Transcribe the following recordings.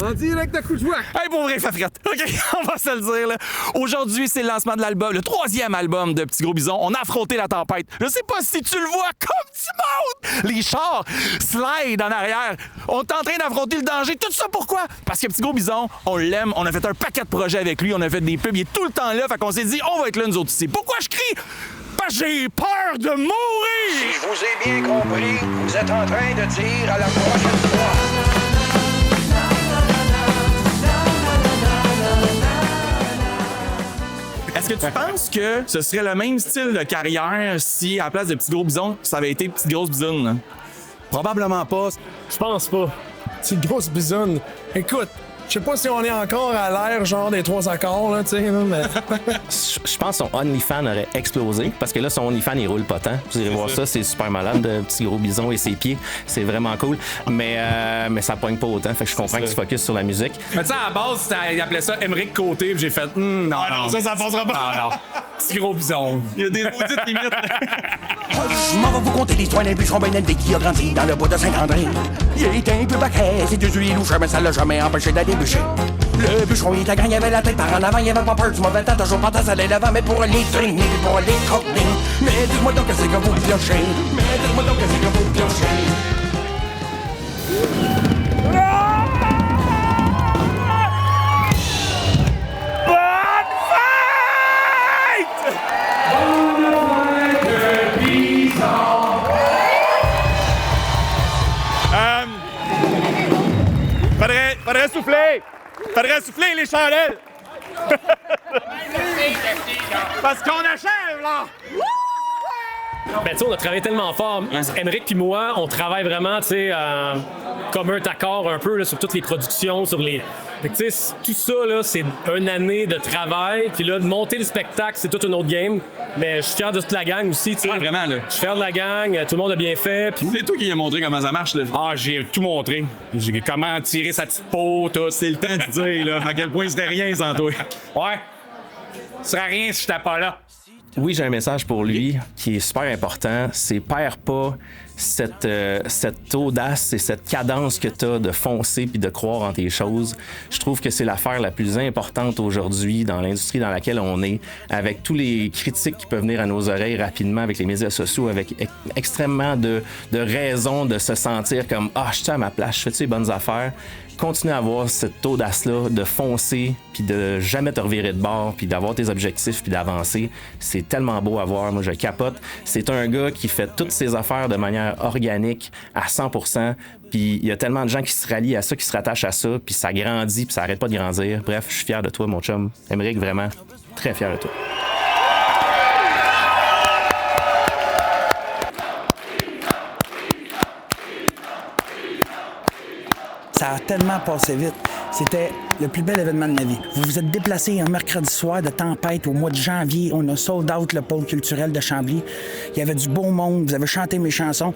En direct de Couchouac. Hey, pour vrai, Fafrette. OK, on va se le dire, là. Aujourd'hui, c'est le lancement de l'album, le 3e album de Petit Gros Bison. On a affronté la tempête. Je sais pas si tu le vois comme du monde. Les chars slide en arrière. On est en train d'affronter le danger. Tout ça pourquoi? Parce que Petit Gros Bison, on l'aime. On a fait un paquet de projets avec lui. On a fait des pubs. Il est tout le temps là. Fait qu'on s'est dit, on va être là, nous autres ici. Pourquoi je crie? Parce que j'ai peur de mourir! Si je vous ai bien compris, vous êtes en train de dire à la prochaine fois. Est-ce que tu penses que ce serait le même style de carrière si, à la place de Petit Gros Bison, ça avait été Petite Grosse Bisoune? Là? Probablement pas. Je pense pas. C'est une grosse bisoune. Écoute, je sais pas si on est encore à l'ère genre des 3 accords, là, tu sais, mais... Je pense que son OnlyFans aurait explosé parce que là, son OnlyFans, il roule pas tant. Vous irez voir ça, c'est super malade, de Petit Gros Bison et ses pieds. C'est vraiment cool. Mais ça pogne pas autant. Fait que je comprends que tu focuses sur la musique. Mais tu sais, à la base, il appelait ça Émeric Côté, puis j'ai fait non, ça passera pas. Non. Petit Gros Bison. Il y a des maudites limites. Je m'en vais vous conter l'histoire d'un bûcheron bien élevé qui a grandi dans le bois de Saint-André. Il était un peu baquet, ses deux yeux louches, mais ça l'a jamais empêché d'aller bûcher. Le bûcheron, il était grand, il avait la tête par en avant, il avait pas peur du mauvais temps, toujours pas ça allait l'avant, mais pour les traîner, puis pour les coller. Mais dites-moi donc qu'est-ce que vous piochez, mais dites-moi donc qu'est-ce que vous piochez. Faudrait souffler les chandelles! Parce qu'on achève, là! Ben, tu sais, on a travaillé tellement fort. Émeric puis moi, on travaille vraiment, tu sais, comme un accord un peu là, sur toutes les productions, sur les... Fait que, tu sais, tout ça, là, c'est une année de travail. Puis là, de monter le spectacle, c'est toute une autre game. Mais je suis fier de toute la gang aussi, tu sais. Ouais, vraiment, là. Je suis fier de la gang, tout le monde a bien fait. Puis... C'est toi qui as montré comment ça marche, là. Ah, j'ai tout montré. J'ai comment tirer sa petite peau, tout. C'est le temps de dire, là, à quel point c'était rien sans toi. Ouais. Ce serait rien si j'étais pas là. Oui, j'ai un message pour lui qui est super important. C'est perds pas cette audace et cette cadence que tu as de foncer puis de croire en tes choses. Je trouve que c'est l'affaire la plus importante aujourd'hui dans l'industrie dans laquelle on est, avec tous les critiques qui peuvent venir à nos oreilles rapidement avec les médias sociaux, avec extrêmement de raisons de se sentir comme « Ah, je suis à ma place, je fais-tu les bonnes affaires? » Continuer à avoir cette audace-là de foncer, puis de jamais te revirer de bord, puis d'avoir tes objectifs, puis d'avancer. C'est tellement beau à voir. Moi, je capote. C'est un gars qui fait toutes ses affaires de manière organique, à 100%. Puis il y a tellement de gens qui se rallient à ça, qui se rattachent à ça, puis ça grandit, puis ça arrête pas de grandir. Bref, je suis fier de toi, mon chum. Émeric, vraiment, très fier de toi. Ça a tellement passé vite. C'était le plus bel événement de ma vie. Vous vous êtes déplacé un mercredi soir de tempête au mois de janvier. On a sold out le pôle culturel de Chambly. Il y avait du beau monde. Vous avez chanté mes chansons.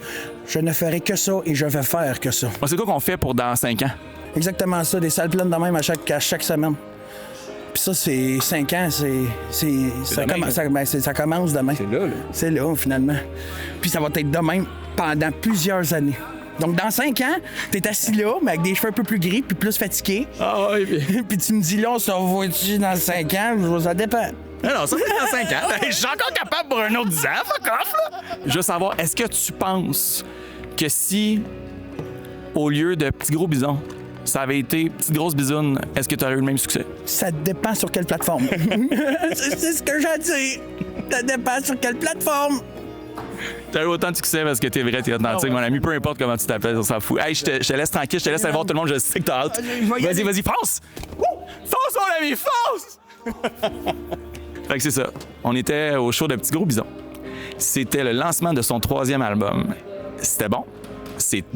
Je ne ferai que ça et je vais faire que ça. C'est quoi qu'on fait pour dans 5 ans? Exactement ça. Des salles pleines de même à chaque semaine. Puis ça, c'est 5 ans. Ça commence demain. C'est là, là. C'est là, finalement. Puis ça va être de même pendant plusieurs années. Donc, dans 5 ans, t'es assis là, mais avec des cheveux un peu plus gris puis plus fatigué. Ah oui, Puis tu me dis là, on se revoit-tu dans 5 ans? Ça dépend. Non, ça fait dans 5 ans. Je suis encore capable pour un autre 10 ans, fuck off, là! Je veux savoir, est-ce que tu penses que si, au lieu de Petit Gros Bison, ça avait été Petite Grosse Bisoune, est-ce que tu aurais eu le même succès? Ça dépend sur quelle plateforme. c'est ce que j'ai dit. Ça dépend sur quelle plateforme. T'as eu autant de succès parce que t'es vrai, t'es authentique, mon ami. Peu importe comment tu t'appelles, on s'en fout. Hey, je te laisse tranquille, je te laisse aller voir tout le monde, je sais que t'as hâte. Vas-y, fonce! Fonce, mon ami, fonce! Fait que c'est ça. On était au show de Petit Gros Bison. C'était le lancement de son 3e album. C'était bon.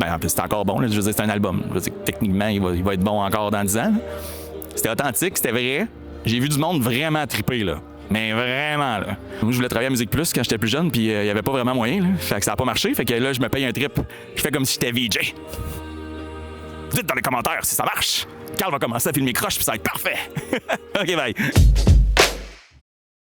En plus, c'était encore bon, là. Je veux dire, c'est un album. Je veux dire, techniquement, il va être bon encore dans 10 ans. Là. C'était authentique, c'était vrai. J'ai vu du monde vraiment triper, là. Mais vraiment, là. Moi, je voulais travailler à Musique Plus quand j'étais plus jeune, puis il y avait pas vraiment moyen, là. Fait que ça a pas marché. Fait que là, je me paye un trip. Je fais comme si j'étais VJ. Dites dans les commentaires si ça marche. Carl va commencer à filmer croche, puis ça va être parfait. OK, bye.